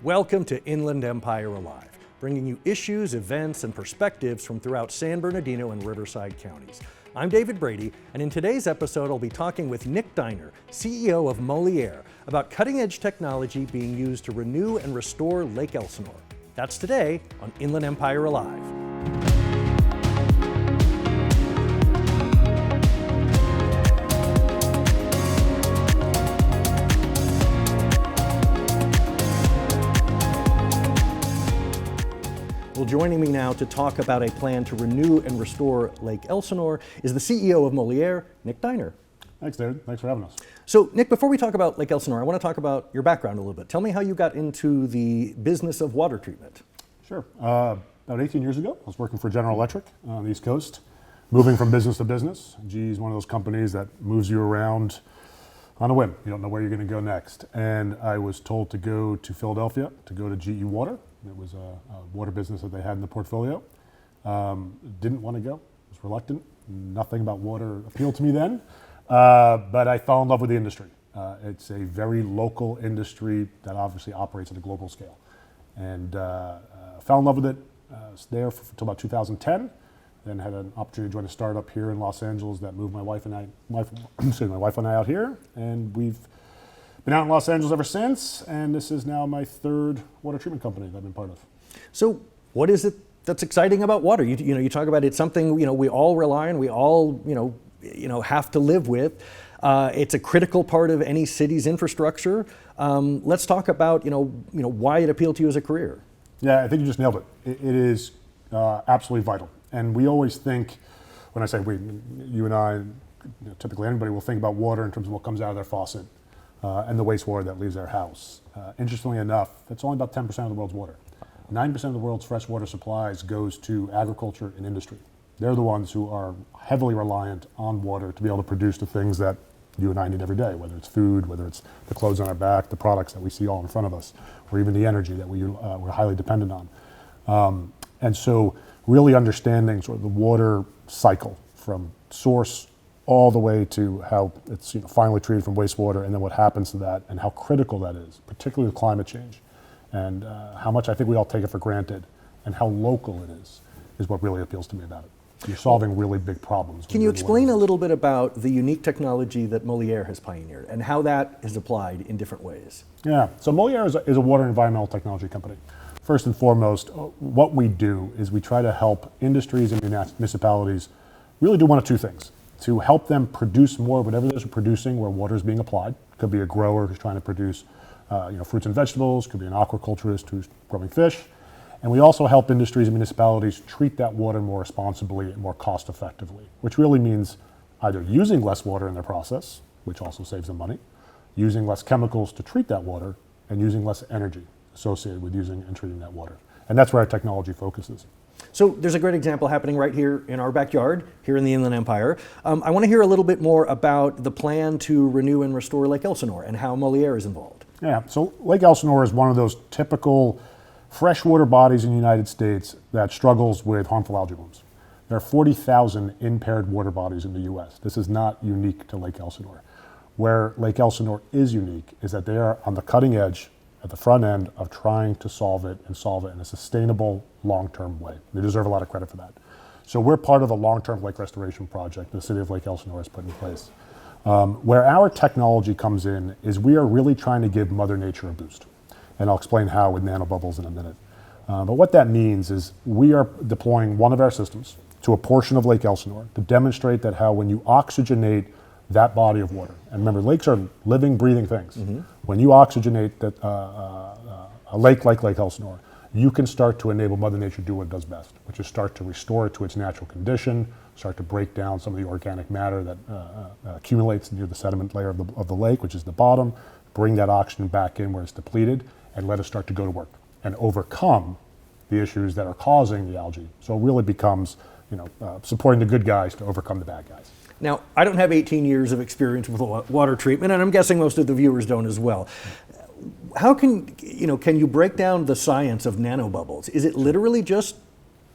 Welcome to Inland Empire Alive, bringing you issues, events, and perspectives from throughout San Bernardino and Riverside counties. I'm David Brady, and in today's episode, I'll be talking with Nick Diner, CEO of Moliere, about cutting-edge technology being used to renew and restore Lake Elsinore. That's today on Inland Empire Alive. Well, joining me now to talk about a plan to renew and restore Lake Elsinore is the CEO of Moliere, Nick Diner. Thanks, David. Thanks for having us. So, Nick, before we talk about Lake Elsinore, I want to talk about your background a little bit. Tell me how you got into the business of water treatment. Sure. About 18 years ago, I was working for General Electric on the East Coast, moving from business to business. GE is one of those companies that moves you around on a whim. You don't know where you're going to go next. And I was told to go to Philadelphia to go to GE Water. It was a water business that they had in the portfolio. Didn't want to go, was reluctant. Nothing about water appealed to me then, but I fell in love with the industry. It's a very local industry that obviously operates at a global scale. And fell in love with it, was there until about 2010, then had an opportunity to join a startup here in Los Angeles that moved my wife and I out here, and we've been out in Los Angeles ever since, and this is now my third water treatment company that I've been part of. So what is it that's exciting about water? You talk about it's something we all rely on, we all have to live with. It's a critical part of any city's infrastructure. Let's talk about why it appealed to you as a career. Yeah, I think you just nailed it. It is absolutely vital, and we always think, when I say we, you and I, typically anybody will think about water in terms of what comes out of their faucet. And the wastewater that leaves their house. Interestingly enough, it's only about 10% of the world's water. 9% of the world's freshwater supplies goes to agriculture and industry. They're the ones who are heavily reliant on water to be able to produce the things that you and I need every day, whether it's food, whether it's the clothes on our back, the products that we see all in front of us, or even the energy that we're highly dependent on. And so really understanding sort of the water cycle from source all the way to how it's finally treated from wastewater, and then what happens to that, and how critical that is, particularly with climate change, and how much I think we all take it for granted, and how local it is what really appeals to me about it. You're solving really big problems. Can you explain a little bit about the unique technology that Moliere has pioneered, and how that is applied in different ways? Yeah, so Moliere is a water and environmental technology company. First and foremost, what we do is we try to help industries and municipalities really do one of two things: to help them produce more of whatever they're producing where water is being applied. Could be a grower who's trying to produce fruits and vegetables, could be an aquaculturist who's growing fish. And we also help industries and municipalities treat that water more responsibly and more cost effectively, which really means either using less water in their process, which also saves them money, using less chemicals to treat that water, and using less energy associated with using and treating that water. And that's where our technology focuses. So there's a great example happening right here in our backyard, here in the Inland Empire. I want to hear a little bit more about the plan to renew and restore Lake Elsinore and how Moliere is involved. Yeah, so Lake Elsinore is one of those typical freshwater bodies in the United States that struggles with harmful algae blooms. There are 40,000 impaired water bodies in the US. This is not unique to Lake Elsinore. Where Lake Elsinore is unique is that they are on the cutting edge at the front end of trying to solve it in a sustainable, long-term way. They deserve a lot of credit for that. So we're part of a long-term lake restoration project the city of Lake Elsinore has put in place. Where our technology comes in is we are really trying to give Mother Nature a boost. And I'll explain how with nanobubbles in a minute. But what that means is we are deploying one of our systems to a portion of Lake Elsinore to demonstrate that how when you oxygenate that body of water, and remember, lakes are living, breathing things. Mm-hmm. When you oxygenate a lake like Lake Elsinore, you can start to enable Mother Nature to do what it does best, which is start to restore it to its natural condition, start to break down some of the organic matter that accumulates near the sediment layer of the lake, which is the bottom, bring that oxygen back in where it's depleted, and let us start to go to work and overcome the issues that are causing the algae. So it really becomes supporting the good guys to overcome the bad guys. Now, I don't have 18 years of experience with water treatment, and I'm guessing most of the viewers don't as well. How can you break down the science of nanobubbles? Is it literally just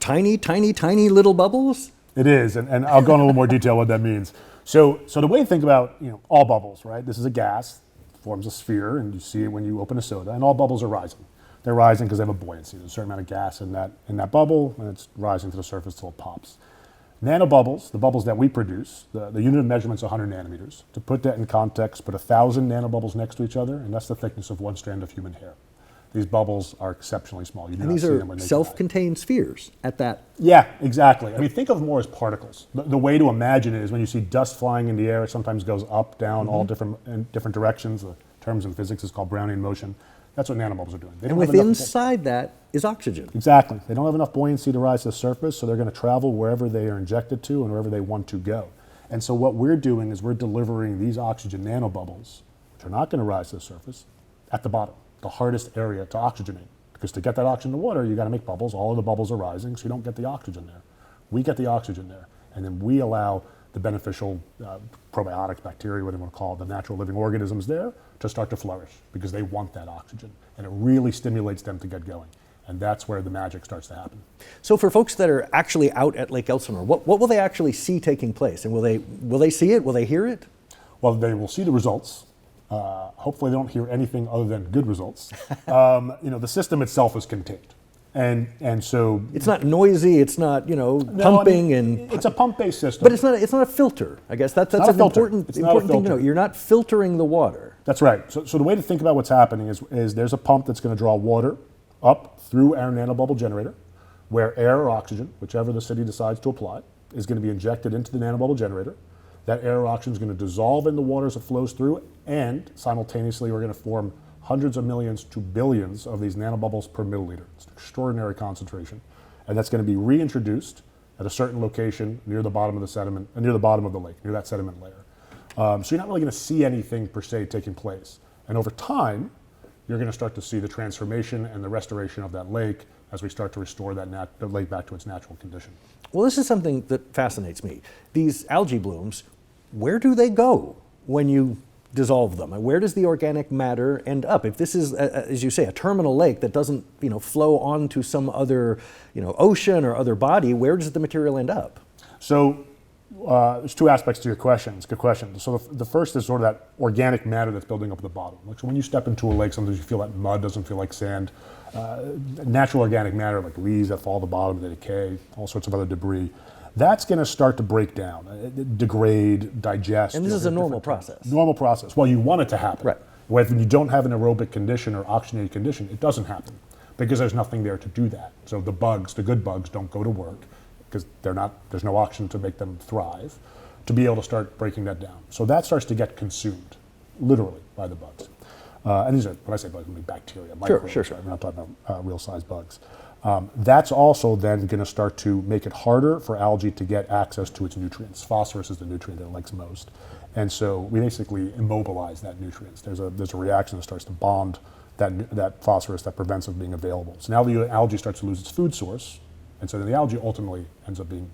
tiny, tiny, tiny little bubbles? It is, and I'll go into a little more detail what that means. So the way to think about all bubbles, right? This is a gas, forms a sphere, and you see it when you open a soda, and all bubbles are rising. They're rising because they have a buoyancy. There's a certain amount of gas in that bubble, and it's rising to the surface till it pops. Nanobubbles, the bubbles that we produce, the unit of measurement is 100 nanometers. To put that in context, put 1,000 nanobubbles next to each other, and that's the thickness of one strand of human hair. These bubbles are exceptionally small. You do And not these see are them when they self-contained spheres at that. Yeah, exactly. I mean, think of them more as particles. The way to imagine it is when you see dust flying in the air, it sometimes goes up, down, all in different directions. The terms in physics is called Brownian motion. That's what nanobubbles are doing. They And don't have within enough- inside that is oxygen. Exactly. They don't have enough buoyancy to rise to the surface, so they're going to travel wherever they are injected to and wherever they want to go. And so what we're doing is we're delivering these oxygen nanobubbles, which are not going to rise to the surface, at the bottom, the hardest area to oxygenate. Because to get that oxygen to water, you got to make bubbles. All of the bubbles are rising, so you don't get the oxygen there. We get the oxygen there, and then we allow the beneficial probiotics, bacteria, whatever you want to call it, the natural living organisms there to start to flourish because they want that oxygen, and it really stimulates them to get going. And that's where the magic starts to happen. So for folks that are actually out at Lake Elsinore, what will they actually see taking place? And will they see it? Will they hear it? Well, they will see the results. Hopefully they don't hear anything other than good results. The system itself is contained. And so It's not noisy. It's not pumping and. it's a pump-based system. But it's not a filter. I guess that's not a an filter. important It's not a thing to know. filter. You're not filtering the water. That's right. So the way to think about what's happening is there's a pump that's going to draw water up through our nanobubble generator, where air or oxygen, whichever the city decides to apply, is going to be injected into the nanobubble generator. That air or oxygen is going to dissolve in the water as it flows through, and simultaneously we're going to form hundreds of millions to billions of these nanobubbles per milliliter. It's an extraordinary concentration. And that's going to be reintroduced at a certain location near the bottom of the sediment, near the bottom of the lake, near that sediment layer. So you're not really going to see anything per se taking place. And over time, you're going to start to see the transformation and the restoration of that lake as we start to restore the lake back to its natural condition. Well, this is something that fascinates me. These algae blooms, where do they go when you dissolve them? And where does the organic matter end up? If this is, as you say, a terminal lake that doesn't flow onto some other ocean or other body, where does the material end up? So there's two aspects to your question. It's a good question. So the first is sort of that organic matter that's building up at the bottom. Like, so when you step into a lake, sometimes you feel that mud doesn't feel like sand. Natural organic matter, like leaves that fall at the bottom, they decay, all sorts of other debris, that's going to start to break down, degrade, digest. And this is a normal process. Normal process. Well, you want it to happen. Right. When you don't have an aerobic condition or oxygenated condition, it doesn't happen because there's nothing there to do that. So the good bugs don't go to work because there's no oxygen to make them thrive to be able to start breaking that down. So that starts to get consumed, literally, by the bugs. And these are, when I say bugs, I mean bacteria, microbes. Sure. Right? We're not talking about real-size bugs. That's also then going to start to make it harder for algae to get access to its nutrients. Phosphorus is the nutrient that it likes most. And so we basically immobilize that nutrient. There's a reaction that starts to bond that phosphorus that prevents it from being available. So now the algae starts to lose its food source, and so then the algae ultimately ends up being,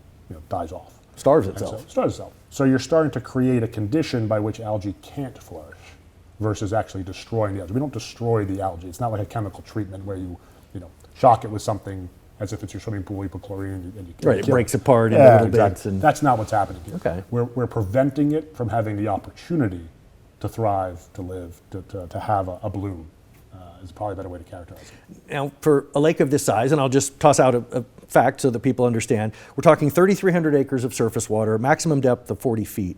dies off. Starves And itself. So, starves itself. So you're starting to create a condition by which algae can't flourish versus actually destroying the algae. We don't destroy the algae. It's not like a chemical treatment where you shock it with something as if it's your swimming pool, you put chlorine and you Right, it kill breaks apart into Yeah, little exactly. bits. And That's not what's happening here. Okay. We're preventing it from having the opportunity to thrive, to live, to have a bloom. Is probably a better way to characterize it. Now, for a lake of this size, and I'll just toss out a fact so that people understand, we're talking 3,300 acres of surface water, maximum depth of 40 feet.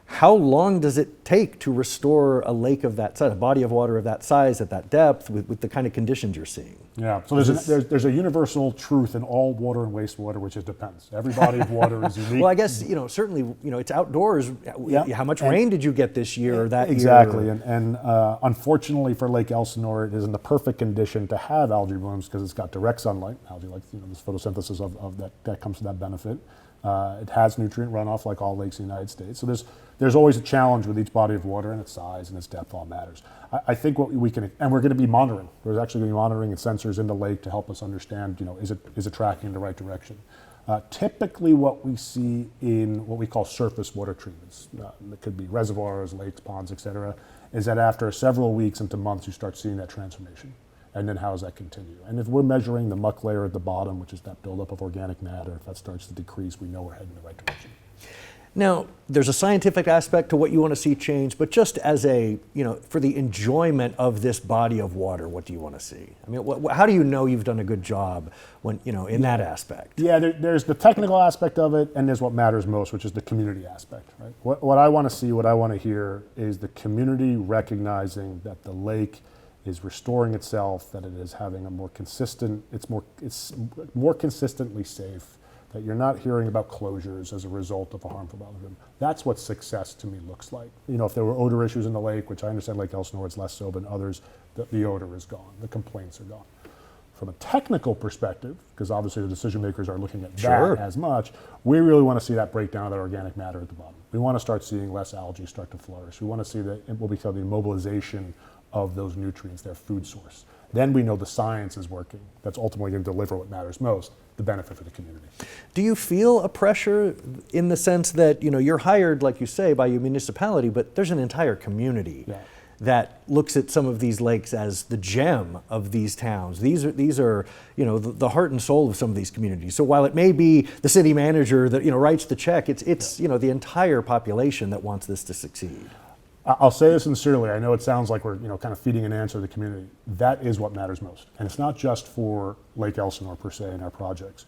How long does it take to restore a lake of that size, a body of water of that size at that depth with the kind of conditions you're seeing? Yeah, so there's a universal truth in all water and wastewater, which is depends. Every body of water is unique. Well, I guess, certainly, it's outdoors. Yeah. How much rain did you get this year or that Exactly, year? and unfortunately for Lake Elsinore, it is in the perfect condition to have algae blooms because it's got direct sunlight. Algae likes this photosynthesis of that comes to that benefit. It has nutrient runoff like all lakes in the United States. So there's always a challenge with each body of water, and its size and its depth all matters. I think what we can, and we're going to be monitoring. We're actually going to be monitoring and sensors in the lake to help us understand, is it tracking in the right direction. Typically what we see in what we call surface water treatments, it could be reservoirs, lakes, ponds, et cetera, is that after several weeks into months, you start seeing that transformation. And then how does that continue? And if we're measuring the muck layer at the bottom, which is that buildup of organic matter, if that starts to decrease, we know we're heading in the right direction. Now, there's a scientific aspect to what you want to see change, but just as a, for the enjoyment of this body of water, what do you want to see? I mean, how do you know you've done a good job when, in that aspect? Yeah, there's the technical aspect of it, and there's what matters most, which is the community aspect, right? What I want to see, what I want to hear is the community recognizing that the lake is restoring itself, that it is having a more consistent, it's more consistently safe, that you're not hearing about closures as a result of a harmful algae. That's what success to me looks like. If there were odor issues in the lake, which I understand Lake Elsinore is less so, but in others, the odor is gone, the complaints are gone. From a technical perspective, because obviously the decision makers are looking at that as much, we really want to see that breakdown of that organic matter at the bottom. We want to start seeing less algae start to flourish. We want to see what we call the immobilization of those nutrients, their food source. Then we know the science is working. That's ultimately going to deliver what matters most, the benefit for the community. Do you feel a pressure in the sense that, you're hired, like you say, by your municipality, but there's an entire community that looks at some of these lakes as the gem of these towns? These are the heart and soul of some of these communities. So while it may be the city manager that, writes the check, it's the entire population that wants this to succeed. I'll say this sincerely. I know it sounds like we're kind of feeding an answer to the community. That is what matters most. And it's not just for Lake Elsinore per se in our projects.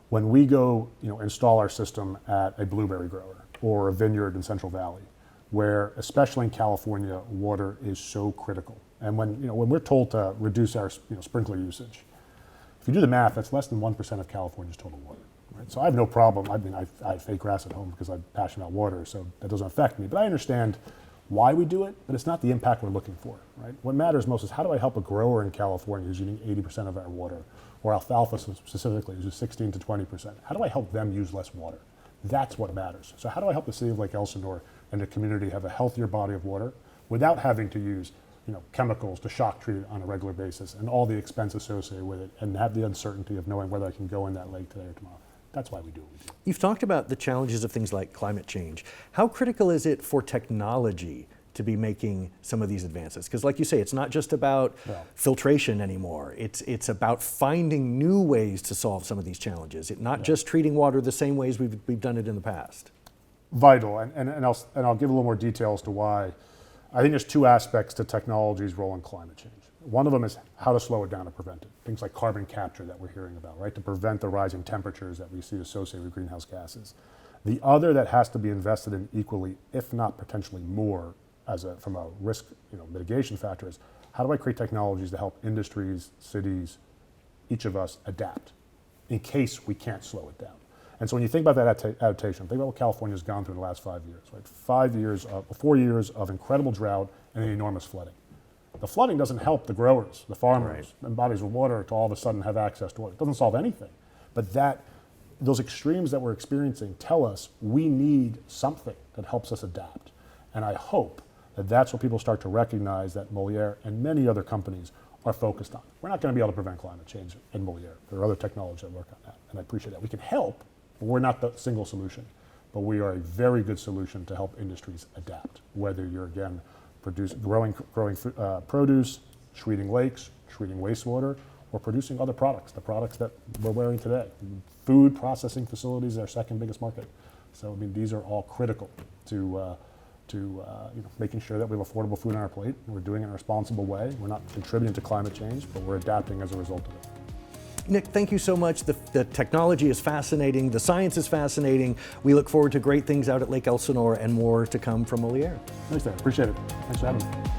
When we go install our system at a blueberry grower or a vineyard in Central Valley, where especially in California, water is so critical. And when we're told to reduce our sprinkler usage, if you do the math, that's less than 1% of California's total water. Right? So I have no problem. I mean, I have fake grass at home because I'm passionate about water, so that doesn't affect me. But I understand why we do it, but it's not the impact we're looking for, right? What matters most is how do I help a grower in California who's using 80% of our water, or alfalfa specifically, who's 16 to 20%? How do I help them use less water? That's what matters. So how do I help the city of Lake Elsinore and the community have a healthier body of water without having to use chemicals to shock treat it on a regular basis and all the expense associated with it, and have the uncertainty of knowing whether I can go in that lake today or tomorrow? That's why we do what we do. You've talked about the challenges of things like climate change. How critical is it for technology to be making some of these advances? Because like you say, it's not just about filtration anymore. It's about finding new ways to solve some of these challenges. It's not just treating water the same ways we've done it in the past. Vital, and I'll give a little more detail as to why. I think there's two aspects to technology's role in climate change. One of them is how to slow it down and prevent it. Things like carbon capture that we're hearing about, right? To prevent the rising temperatures that we see associated with greenhouse gases. The other that has to be invested in equally, if not potentially more, from a risk mitigation factor, is how do I create technologies to help industries, cities, each of us adapt in case we can't slow it down. And so when you think about that adaptation, think about what California's gone through in the last 5 years, right? 4 years of incredible drought and enormous flooding. The flooding doesn't help the growers, the farmers, and bodies of water to all of a sudden have access to water. It doesn't solve anything. But those extremes that we're experiencing tell us we need something that helps us adapt. And I hope that that's what people start to recognize that Moliere and many other companies are focused on. We're not going to be able to prevent climate change in Moliere. There are other technologies that work on that, and I appreciate that. We can help, but we're not the single solution. But we are a very good solution to help industries adapt, whether you're, again, growing produce, treating lakes, treating wastewater, or producing other products, the products that we're wearing today. Food processing facilities are our second biggest market. So, I mean, these are all critical to making sure that we have affordable food on our plate. We're doing it in a responsible way. We're not contributing to climate change, but we're adapting as a result of it. Nick, thank you so much. The technology is fascinating. The science is fascinating. We look forward to great things out at Lake Elsinore and more to come from Moliere. Thanks, Dan. Appreciate it. Thanks for having me.